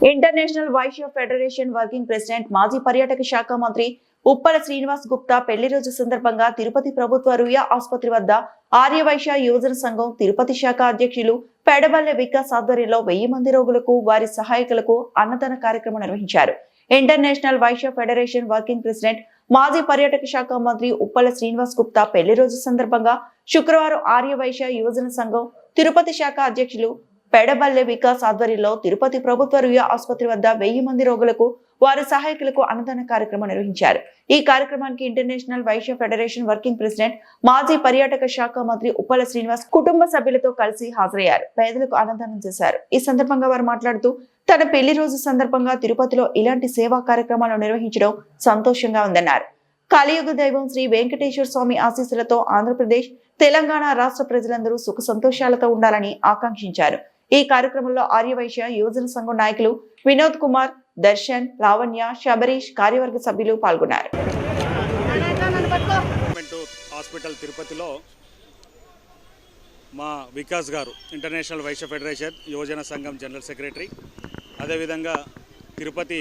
International Vaishya federation working president మాజీ పర్యాటక శాఖ మంత్రి ఉప్పల శ్రీనివాస్ గుప్తా పెళ్లి రోజు సందర్భంగా తిరుపతి ప్రభుత్వ రుయా ఆసుపత్రి వద్ద ఆర్యవైశ్య యువజన సంఘం తిరుపతి శాఖ అధ్యక్షులు పెడబల్లె వికాస్ ఆధ్వర్యంలో 1000 మంది రోగులకు వారి సహాయకులకు అన్నదాన కార్యక్రమం నిర్వహించారు. International Vaishya federation working president మాజీ పర్యాటక శాఖ మంత్రి ఉప్పల శ్రీనివాస్ గుప్తా పెళ్లి రోజు సందర్భంగా శుక్రవారం ఆర్యవైశ్య యువజన సంఘం తిరుపతి శాఖ అధ్యక్షులు పెడబల్లె వికాస్ ఆధ్వర్యంలో తిరుపతి ప్రభుత్వ రుయా ఆసుపత్రి వద్ద 1000 మంది రోగులకు వారి సహాయకులకు అన్నదాన కార్యక్రమం నిర్వహించారు. ఈ కార్యక్రమానికి international Vaishya federation working president మాజీ పర్యాటక శాఖ మంత్రి ఉప్పల శ్రీనివాస్ కుటుంబ సభ్యులతో కలిసి హాజరయ్యారు. పేదలకు అన్నదానం చేశారు. ఈ సందర్భంగా వారు మాట్లాడుతూ తన పెళ్లి రోజు సందర్భంగా తిరుపతిలో ఇలాంటి సేవా కార్యక్రమాలు నిర్వహించడం సంతోషంగా ఉందన్నారు. కలియుగ దైవం శ్రీ వెంకటేశ్వర స్వామి ఆశీస్సులతో ఆంధ్రప్రదేశ్, తెలంగాణ రాష్ట్ర ప్రజలందరూ సుఖ సంతోషాలతో ఉండాలని ఆకాంక్షించారు. ఈ కార్యక్రమంలో ఆర్యవైశ్య యువజన సంఘం నాయకులు వినోద్ కుమార్, దర్శన్, లావణ్య, శబరీష్, కార్యవర్గ సభ్యులు పాల్గొన్నారు. హాస్పిటల్ తిరుపతిలో మా వికాస్ గారు ఇంటర్నేషనల్ వైశ్య ఫెడరేషన్ యువజన సంఘం జనరల్ సెక్రటరీ, అదేవిధంగా తిరుపతి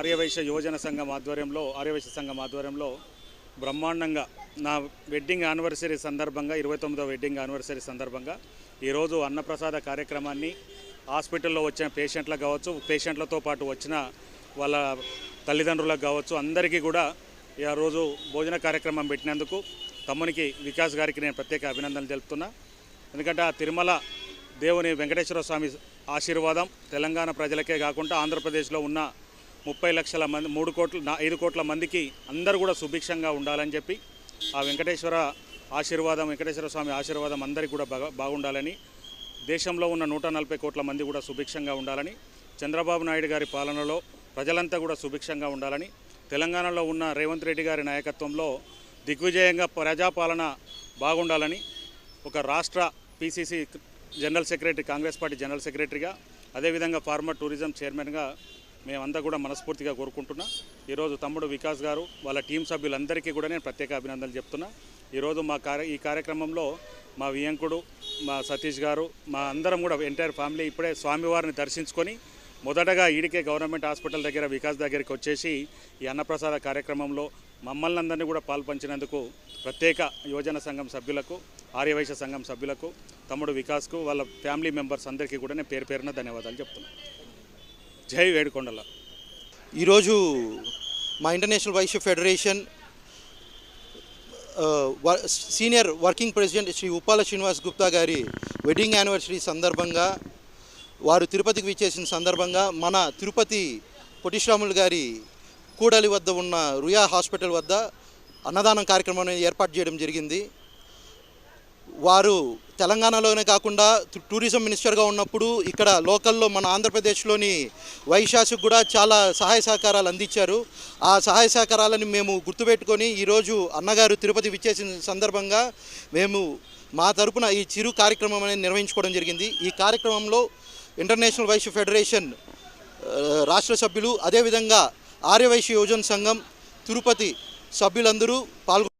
ఆర్యవైశ్య యువజన సంఘం ఆధ్వర్యంలో బ్రహ్మాండంగా నా వెడ్డింగ్ యానివర్సరీ సందర్భంగా 29వ వెడ్డింగ్ యానివర్సరీ సందర్భంగా ఈరోజు అన్నప్రసాద కార్యక్రమాన్ని హాస్పిటల్లో వచ్చిన పేషెంట్లకు కావచ్చు, పేషెంట్లతో పాటు వచ్చిన వాళ్ళ తల్లిదండ్రులకు కావచ్చు, అందరికీ కూడా ఈ రోజు భోజన కార్యక్రమం పెట్టినందుకు తమ్మునికి వికాస్ గారికి నేను ప్రత్యేక అభినందనలు తెలుపుతున్నా. ఎందుకంటే ఆ తిరుమల దేవుని వెంకటేశ్వర స్వామి ఆశీర్వాదం తెలంగాణ ప్రజలకే కాకుండా ఆంధ్రప్రదేశ్లో ఉన్న 30 లక్షల మంది 5 కోట్ల మందికి అందరూ కూడా సుభిక్షంగా ఉండాలని చెప్పి ఆ వెంకటేశ్వర స్వామి ఆశీర్వాదం అందరికీ కూడా బాగుండాలని, దేశంలో ఉన్న 140 కోట్ల మంది కూడా సుభిక్షంగా ఉండాలని, చంద్రబాబు నాయుడు గారి పాలనలో ప్రజలంతా కూడా సుభిక్షంగా ఉండాలని, తెలంగాణలో ఉన్న రేవంత్ రెడ్డి గారి నాయకత్వంలో దిగ్విజయంగా ప్రజాపాలన బాగుండాలని ఒక రాష్ట్ర PCC general secretary, Congress party general సెక్రటరీగా, అదేవిధంగా ఫార్మర్ టూరిజం చైర్మన్గా మేమంతా కూడా మనస్ఫూర్తిగా కోరుకుంటున్నా. ఈరోజు తమ్ముడు వికాస్ గారు వాళ్ళ టీం సభ్యులందరికీ కూడా నేను ప్రత్యేక అభినందనలు చెప్తున్నా. ఈరోజు ఈ కార్యక్రమంలో మా వియంకుడు, మా సతీష్ గారు, మా అందరం కూడా ఎంటైర్ ఫ్యామిలీ ఇప్పుడే స్వామివారిని దర్శించుకొని మొదటగా ఈడికే గవర్నమెంట్ హాస్పిటల్ దగ్గర వికాస్ దగ్గరికి వచ్చేసి ఈ అన్నప్రసాద కార్యక్రమంలో మమ్మల్ని అందరినీ కూడా పాల్పంచినందుకు ప్రత్యేక యువజన సంఘం సభ్యులకు, ఆర్యవైశ్య సంఘం సభ్యులకు, తమ్ముడు వికాస్కు, వాళ్ళ ఫ్యామిలీ మెంబర్స్ అందరికీ కూడా నేను పేరున ధన్యవాదాలు చెప్తున్నాను. జై వేడుకొండల. ఈరోజు మా international Vaishya federation senior working president Shri Uppala Srinivas Gupta గారి వెడ్డింగ్ యానివర్సరీ సందర్భంగా, వారు తిరుపతికి విచ్చేసిన సందర్భంగా మన తిరుపతి పొట్టిశ్రాములు గారి కూడలి వద్ద ఉన్న రుయా హాస్పిటల్ వద్ద అన్నదానం కార్యక్రమాన్ని ఏర్పాటు చేయడం జరిగింది. వారు తెలంగాణలోనే కాకుండా టూరిజం మినిస్టర్గా ఉన్నప్పుడు ఇక్కడ లోకల్లో మన ఆంధ్రప్రదేశ్లోని వైశ్యాసుకు కూడా చాలా సహాయ సహకారాలు అందించారు. ఆ సహాయ సహకారాలను మేము గుర్తుపెట్టుకొని ఈరోజు అన్నగారు తిరుపతి విచ్చేసిన సందర్భంగా మేము మా తరపున ఈ చిరు కార్యక్రమం అనేది నిర్వహించుకోవడం జరిగింది. ఈ కార్యక్రమంలో ఇంటర్నేషనల్ వైశ్య ఫెడరేషన్ రాష్ట్ర సభ్యులు, అదేవిధంగా ఆర్యవైశ్య యువజన సంఘం తిరుపతి సభ్యులందరూ పాల్గొన్నారు.